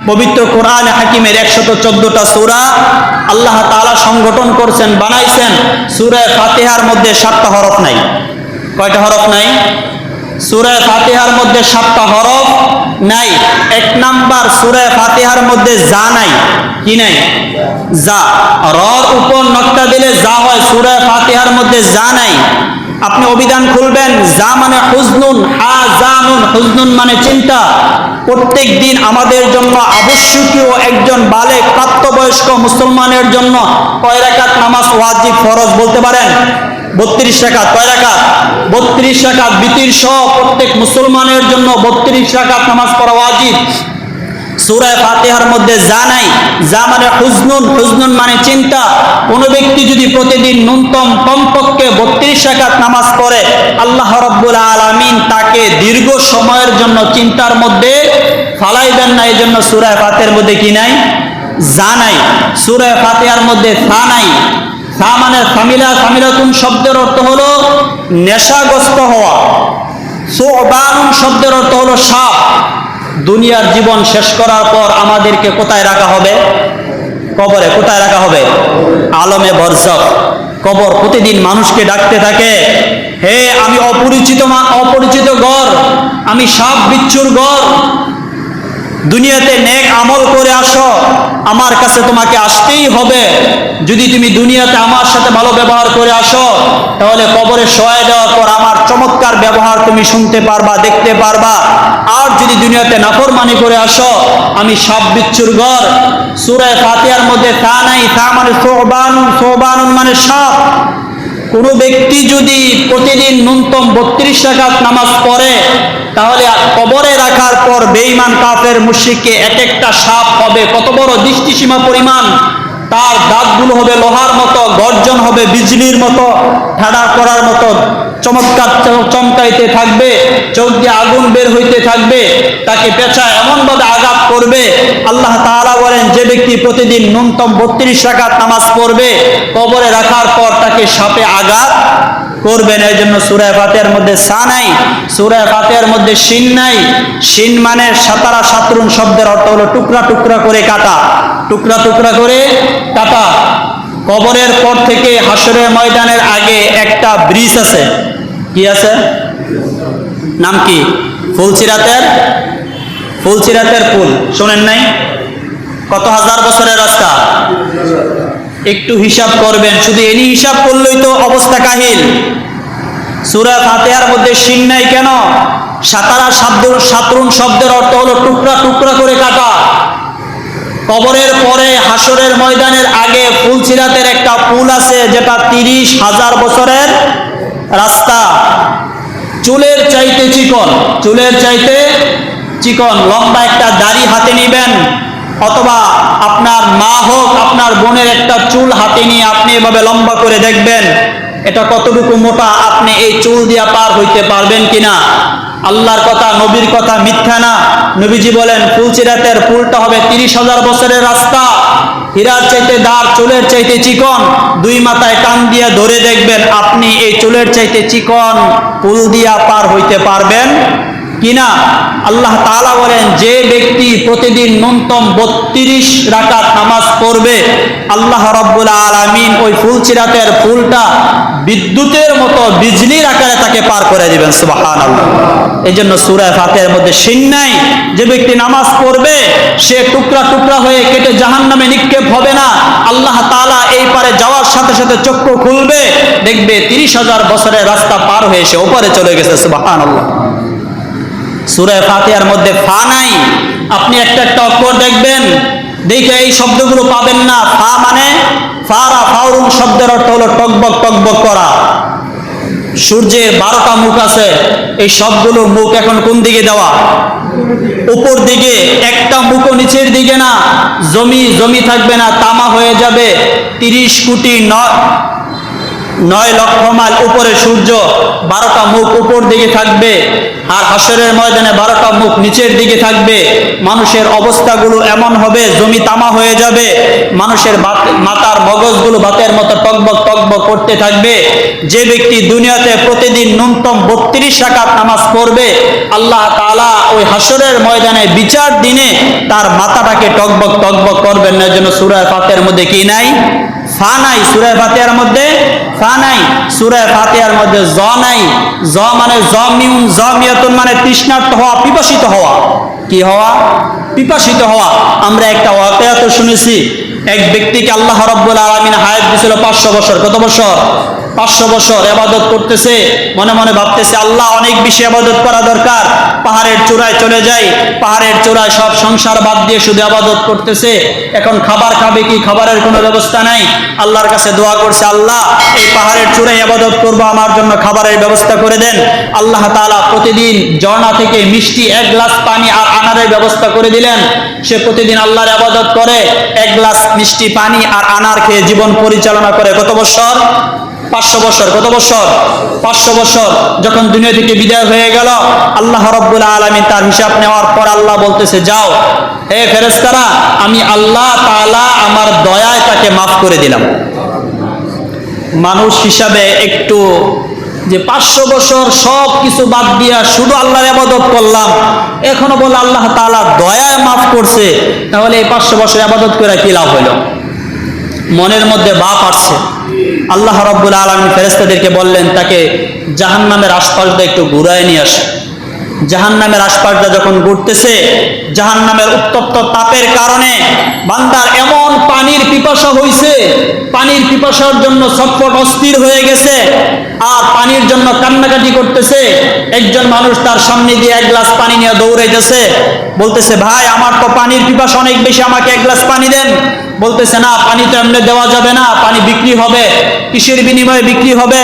পবিত্র কোরআন হাকিমের 114টা সূরা আল্লাহ তাআলা সংগঠন করছেন, বানাইছেন। সূরা ফাতিহার মধ্যে 7টা হরফ নাই। কয়টা হরফ নাই? সূরা ফাতিহার মধ্যে 7টা হরফ নাই। এক নাম্বার, সূরা ফাতিহার মধ্যে যা নাই। কি নাই? যা। রর উপর নকটা দিলে যা হয়, সূরা ফাতিহার মধ্যে যা নাই। আপনি অভিধান খুলবেন, যা মানে হুজনুন, হাজানুন। হুজনুন মানে চিন্তা। প্রত্যেক দিন আমাদের জন্য আবশ্যকীয় একজন বালেগ প্রাপ্তবয়স্ক মুসলমানের জন্য কয় রাকাত নামাজ ওয়াজিব ফরজ বলতে পারেন? 32 রাকাত। কয় রাকাত? 32 রাকাত। বিতির সহ প্রত্যেক মুসলমানের জন্য 32 রাকাত নামাজ পড়া ওয়াজিব। সূরা ফাতিহার মধ্যে যা নাই। যা মানে হুজনুন। হুজনুন মানে চিন্তা। কোনো ব্যক্তি যদি প্রতিদিন ন্যূনতম কমপক্ষে 32 রাকাত নামাজ পড়ে, আল্লাহ রাব্বুল আলামিন তাকে দীর্ঘ সময়ের জন্য চিন্তার মধ্যে ফালাইবেন না। এই জন্য সূরা ফাতিহার মধ্যে কি নাই? যা নাই। সূরা ফাতিহার মধ্যে ফা নাই। ফা মানে ফামিলাতুন শব্দের অর্থ হলো নেশাগ্রস্ত হওয়া। সুবানুন শব্দের অর্থ হলো সাপ। দুনিয়ার জীবন শেষ করার পর আমাদেরকে কোথায় রাখা হবে? কবরে। কোথায় রাখা হবে? আলমে বরজখ, কবর। প্রতিদিন মানুষকে ডাকতে থাকে, হে আমি অপরিচিত ঘর, আমি সাপ বিচ্ছুর ঘর, দুনিয়াতে নেক আমল করে আসো, আমার কাছে তোমাকে আসতেই হবে। যদি তুমি দুনিয়াতে আমার সাথে ভালো ব্যবহার করে আসো, তাহলে কবরে শোয়া দেওয়ার পর আমার চমৎকার ব্যবহার তুমি শুনতে পারবা, দেখতে পারবা। আর যদি দুনিয়াতে নাফরমানি করে আসো, আমি সাপ বিচ্ছুর ঘর। সূরা ফাতিহার মধ্যে তা নাই। তা মানে সুবানুন। সুবানুন মানে সাপ। কোনো ব্যক্তি যদি প্রতিদিন ন্যূনতম 32 রাকাত নামাজ পড়ে, তাহলে কবরে রাখার পর বেঈমান কাফের মুশরিককে এক একটা সাপ হবে কত বড়? দৃষ্টিসীমা পরিমাণ। তার দাঁতগুলো হবে লোহার মতো, গর্জন হবে বিজলির মতো, ঠাডা করার মতো চমৎকার চমকাইতে থাকবে, চোখ দিয়ে আগুন বের হইতে থাকবে, তাকে পেঁচা এমনভাবে আঘাত করবে। আল্লাহ তাআলা বলেন, যে ব্যক্তি প্রতিদিন ন্যূনতম 32 রাকাত নামাজ পড়বে, কবরে রাখার পর তাকে সাপে আঘাত করবেন। এই জন্য সূরা ফাতিহার মধ্যে সা নাই। সূরা ফাতিহার মধ্যে শিন নাই। শিন মানে সাতারা সাতরুন শব্দের অর্থ হলো টুকরা টুকরা করে কাটা। টুকরা টুকরা করে কাটা। কবরের পর থেকে হাসরের ময়দানের আগে একটা ব্রিজ আছে। কি আছে? নাম কি? ফুলসিরাতের পুল। শোনেন নাই? কত হাজার বছরের রাস্তা? একটু হিসাব করবেন, শুধু এনি হিসাব করলেই তো অবস্থা কাহিল। সূরা ফাতিহার মধ্যে শিন নাই কেন? সাতারা সাতরুন শব্দের অর্থ হলো টুকরা টুকরা করে কাটা। কবরের পরে হাসরের ময়দানের আগে ফুলসিরাতের একটা পুল আছে, যেটা 30,000 বছরের রাস্তা। চুলের চাইতে চিকন। চুলের চাইতে চিকন। লম্বা একটা দাড়ি হাতে নিবেন, অথবা আপনার মা হোক, আপনার বোনের একটা চুল হাতে নিয়ে আপনি এভাবে লম্বা করে দেখবেন এটা কতটুকু মোটা। আপনি এই চুল দিয়া পার হইতে পারবেন কিনা? আল্লাহর কথা, নবীর কথা মিথ্যা না। নবীজি বলেন, ফুলসিরাতের পুলটা হবে 30,000 বছরের রাস্তা। হীরার চাইতে দাঁড়, চুলের চাইতে চিকন। দুই মাথায় টান দিয়ে ধরে দেখবেন আপনি এই চুলের চাইতে চিকন পুল দিয়া পার হইতে পারবেন কিনা। আল্লাহ তাআলা বলেন, যে ব্যক্তি প্রতিদিন ন্যূনতম 32 রাকাত নামাজ পড়বে, আল্লাহ রাব্বুল আলামিন ওই ফুলসিরাতের পুলটা বিদ্যুতের মতো বিজলির আকারে তাকে পার করে দিবেন। সুবহানাল্লাহ। এই জন্য সূরা ফাতিহার মধ্যে শিন নাই। যে ব্যক্তি নামাজ পড়বে, সে টুকরা টুকরা হয়ে কেটে জাহান্নামে নিক্ষেপ হবে না। আল্লাহ তাআলা এই পারে যাওয়ার সাথে সাথে চক্ষু খুলবে, দেখবে 30,000 বছরের রাস্তা পার হয়ে সে ওপারে চলে গেছে। সুবহানাল্লাহ। সূরা ফাতিহার মধ্যে ফা নাই। আপনি একটা একটা অক্ষর দেখবেন, দেখে এই শব্দগুলো পাবেন না। ফা মানে ফাউরুন শব্দের অর্থ হলো টকবক টকবক করা। সূর্যের 12টা মুখ আছে, এই সবগুলো মুখ এখন কোন দিকে দেওয়া? উপর দিকে। একটা মুখও নিচের দিকে না। জমি থাকবে না, তামা হয়ে যাবে। 30 কোটি 9 লক্ষ মাইল উপরে সূর্য, 12টা মুখ উপর দিকে থাকবে, আর হাসরের ময়দানে 12টা মুখ নিচের দিকে থাকবে। মানুষের অবস্থাগুলো এমন হবে, জমি তামা হয়ে যাবে, মানুষের মাথার মগজগুলো ভাতের মতো টকবক টকবক করতে থাকবে। যে ব্যক্তি দুনিয়াতে প্রতিদিন ন্যূনতম 32 রাকাত নামাজ পড়বে, আল্লাহ তাআলা ওই হাসরের ময়দানে বিচার দিনে তার মাথাটাকে টকবক টকবক করবেন না। জন্য সূরা ফাতিহার মধ্যে কি নাই? ফা নাই। সূরা ফাতিহার মধ্যে ফা নাই, সূরা ফাতিহার মধ্যে জ নাই। জ মানে জমিউন, জমিয়াতুন মানে তৃষ্ণার্ত হওয়া, পিপাসিত হওয়া। কি হওয়া? পিপাসিত হওয়া। আমরা একটা ওয়াকিয়া তো শুনেছি, এক ব্যক্তিকে আল্লাহ রাব্বুল আলামিন হায়াত দিয়েছিল 500 বছর। কত বছর? 500 বছর ইবাদত করতেছে, মনে মনে ভাবতেছে আল্লাহ অনেক বেশি ইবাদত করা দরকার। পাহাড়ের চূড়ায় চলে যায়, পাহাড়ের চূড়ায় সব সংসার বাদ দিয়ে শুধু ইবাদত করতেছে। এখন খাবার খাবে কি? খাবারের কোনো ব্যবস্থা নাই। আল্লাহর কাছে দোয়া করছে, আল্লাহ এই পাহাড়ের চূড়ায় ইবাদত করব, আমার জন্য খাবারের ব্যবস্থা করে দেন। আল্লাহ তাআলা প্রতিদিন ঝর্ণা থেকে মিষ্টি 1 গ্লাস পানি আর আনারের ব্যবস্থা করে দিলেন। সে প্রতিদিন আল্লাহর ইবাদত করে, 1 গ্লাস মিষ্টি পানি আর আনার খেয়ে জীবন পরিচালনা করে। কত বছর? 500 বছর। কত বছর? 500 বছর। যখন দুনিয়া থেকে বিদায় হয়ে গেল, আল্লাহ রাব্বুল আলামিন তার হিসাব নেওয়ার পর আল্লাহ বলতেছে, যাও হে ফেরেশতারা, আমি আল্লাহ তাআলা আমার দয়ায় তাকে মাফ করে দিলাম। মানুষ হিসাবে একটু যে 500 বছর সব কিছু বাদ দিয়া শুধু আল্লাহর ইবাদত করলাম, এখনো বলে আল্লাহ তাআলা দয়ায় মাফ করছে, তাহলে এই 500 বছর ইবাদত করে কি লাভ হইল? মনের মধ্যে ভাব আসছে। আল্লাহ রাব্বুল আলামিন ফেরেশতাদেরকে বললেন, তাকে জাহান্নামের আশপাশটা একটু ঘুরায় নিয়ে আসে। জাহান্নামের আশপাশটা যখন ঘুরতেছে, জাহান্নামের উত্তপ্ত তাপের কারণে বান্দার এমন পানির পিপাসা হইছে, পানির পিপাসার জন্য ছটফট অস্থির হয়ে গেছে, আর পানির জন্য কান্নাকাটি করতেছে। একজন মানুষ তার সামনে দিয়ে 1 গ্লাস পানি নিয়ে দৌড়াইতেছে, বলতেছে, ভাই আমার তো পানির পিপাসা অনেক বেশি, আমাকে 1 গ্লাস পানি দেন। বলতেছে, না, পানি তো এমনি দেওয়া যাবে না, পানি বিক্রি হবে। কিসের বিনিময়ে বিক্রি হবে?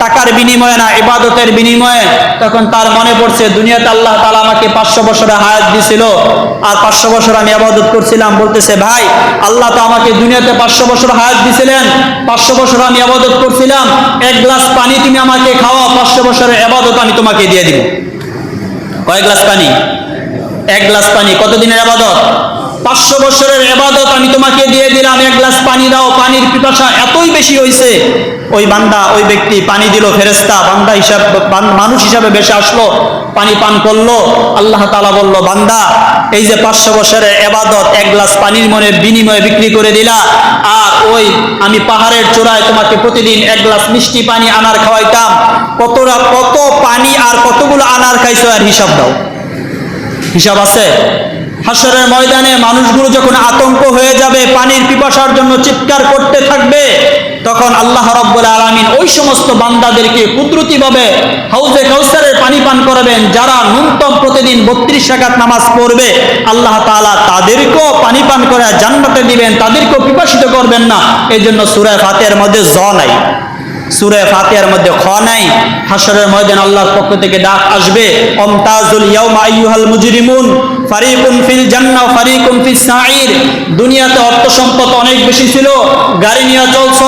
টাকার বিনিময়ে না, ইবাদতের বিনিময়ে। তখন তার মনে পড়ছে, দুনিয়াতে আল্লাহ তাআলা আমাকে 500 বছরের হায়াত দিয়েছিল, আর 500 বছর আমি ইবাদত করছিলাম। বলতেছে, ভাই আল্লাহ তো আমাকে দুনিয়াতে 500 বছর হায়াত দিয়েছিলেন, 500 বছর আমি ইবাদত করছিলাম, 1 গ্লাস পানি তুমি আমাকে খাওয়া, 500 বছরের ইবাদত আমি তোমাকে দিয়ে দিব। কয় গ্লাস পানি? 1 গ্লাস পানি। কত দিনের ইবাদত? 500 বছরের ইবাদত আমি তোমাকে দিয়ে দিলাম, 1 গ্লাস পানি দাও। পানির পিপাসা এতই বেশি হয়েছে, ওই বান্দা, ওই ব্যক্তি পানি দিল, ফেরেশতা বান্দা হিসাবে, মানুষ হিসাবে বেশি আসলো, পানি পান করলো। আল্লাহ তাআলা বলল, বান্দা এই যে 500 বছরের ইবাদত 1 গ্লাস পানির বিনিময়ে বিক্রি করে দিলা, আর ওই আমি পাহাড়ের চূড়ায় তোমাকে প্রতিদিন 1 গ্লাস মিষ্টি পানি আনার খাওয়াইতাম, কত পানি আর কতগুলো আনার খাইছো, আর হিসাব দাও। হিসাব আছে? হাসরের ময়দানে মানুষগুলো যখন আতঙ্ক হয়ে যাবে, পানির পিপাসার জন্য চিৎকার করতে থাকবে, তখন আল্লাহ রাব্বুল আলামিন ওই সমস্ত বান্দাদেরকে কুদরতিভাবে হাউজে কাউসারের পানি পান করাবেন। যারা ন্যূনতম প্রতিদিন 32 রাকাত নামাজ পড়বে, আল্লাহ তাআলা তাদেরকেও পানি পান করে জান্নাতে দিবেন, তাদেরকেও পিপাসিত করবেন না। এই জন্য সূরা ফাতিহার মধ্যে জ নাই, সূরা ফাতিহার মধ্যে খ নাই। হাসরের ময়দানে আল্লাহর পক্ষ থেকে ডাক আসবে, আমতাজুল ইয়াউমা আইয়ুহাল মুজরিমুন ফারিকুন ফিল জান্নাহ ফারিকুন ফিস সাঈর। দুনিয়াতে অর্থ সম্পদ অনেক বেশি ছিল, গাড়ি নিয়ে চলছো,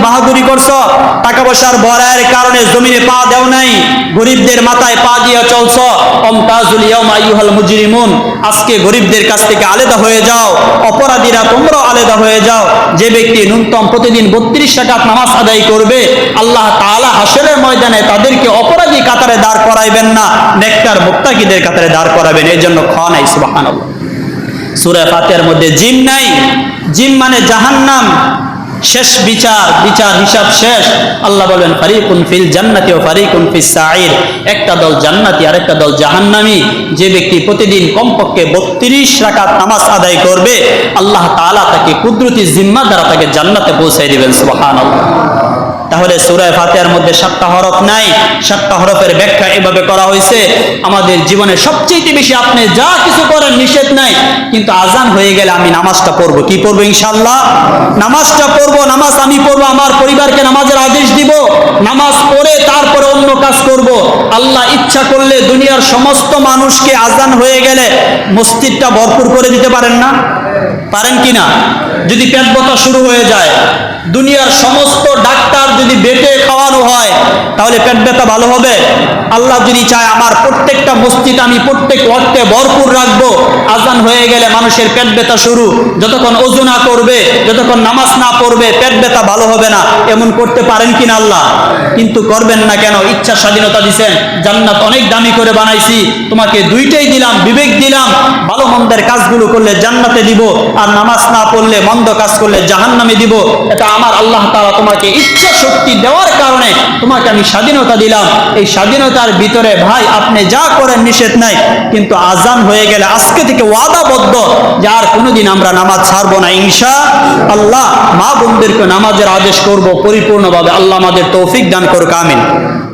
বাহাদুরি করছো, টাকা পয়সার ভরায়ের কারণে জমিনে পা দেও নাই, গরিবদের মাথায় পা দিয়ে চলছো। আমতাজুল ইয়াউমা আইয়ুহাল মুজরিমুন, আজকে গরিবদের কাছ থেকে আলাদা হয়ে যাও, অপরাধীরা তোমরাও আলাদা হয়ে যাও। যে ব্যক্তি ন্যূনতম প্রতিদিন 32 রাকাত নামাজ আদায় করবে, আল্লাহ তাআলা হাসরের ময়দানে তাদেরকে অপরাধী কাতারে দাঁড় করাইবেন না, নেককার মুত্তাকিদের কাতারে দাঁড় করাবেন। এই জন্য খ নাই। সুবহানাল্লাহ। সূরা ফাতিহার মধ্যে জিম নাই। জিম মানে জাহান্নাম, শেষ বিচার, হিসাব শেষ। আল্লাহ বলেন, ফারিকুন ফিল জান্নাতি ওয়া ফারিকুন ফিস সাঈর। একটা দল জান্নাতি আর একটা দল জাহান্নামী। যে ব্যক্তি প্রতিদিন কমপক্ষে 32 রাকাত নামাজ আদায় করবে, আল্লাহ তাআলা তাকে কুদরতি জিম্মা দ্বারা তাকে জান্নাতে পৌঁছে দিবেন। সুবহানাল্লাহ। তাহলে সূরা ফাতিহার মধ্যে 7টা হরফ নাই। 7টা হরফের ব্যাখ্যা এভাবে করা হয়েছে, আমাদের জীবনে সবচেয়ে বেশি আপনি যা কিছু করেন নিষেধ নাই, কিন্তু আজান হয়ে গেলে আমি নামাজটা পড়বো। কি পড়বো? ইনশাআল্লাহ নামাজটা পড়বো। নামাজ আমি পড়বো, আমার পরিবারকে নামাজের আদেশ দিব, নামাজ পড়ে তারপরে অন্য কাজ করব। আল্লাহ ইচ্ছা করলে দুনিয়ার সমস্ত মানুষকে আজান হয়ে গেলে মসজিদটা ভরপুর করে দিতে পারেন না? পারেন কি না? যদি পেট ব্যথা শুরু হয়ে যায়, দুনিয়ার সমস্ত ডাক্তার যদি বেটে খাওয়ানো হয়, তাহলে পেট ব্যথা ভালো হবে? আল্লাহ যদি চায় আমার প্রত্যেকটা মসজিদ আমি প্রত্যেক ওয়াক্তে ভরপুর রাখবো, আজান হয়ে গেলে মানুষের পেট ব্যথা শুরু, যতক্ষণ ওযু না করবে, যতক্ষণ নামাজ না পড়বে পেট ব্যথা ভালো হবে না, এমন করতে পারেন কিনা আল্লাহ? কিন্তু করবেন না কেন? ইচ্ছা স্বাধীনতা দিছেন, জান্নাত অনেক দামি করে বানাইছি, তোমাকে দুইটাই দিলাম, বিবেক দিলাম, ভালো মন্দের কাজগুলো করলে জান্নাতে দিব, আর নামাজ না পড়লে মন্দ কাজ করলে জাহান্নামে দিব। এটা আমার আল্লাহ তাআলা তোমাকে ইচ্ছা শক্তি দেওয়ার কারণে তোমাকে আমি স্বাধীনতা দিলাম। এই স্বাধীনতার ভিতরে ভাই আপনি যা করেন নিষেধ নাই, কিন্তু আজান হয়ে গেলে আজকে থেকে ওয়াদাবদ্ধ যে আর কোনোদিন আমরা নামাজ ছাড়বো না ইনশাআল্লাহ। মা বোনদেরকে নামাজের আদেশ করব পরিপূর্ণভাবে। আল্লাহ আমাদের তৌফিক দান করুক, আমিন।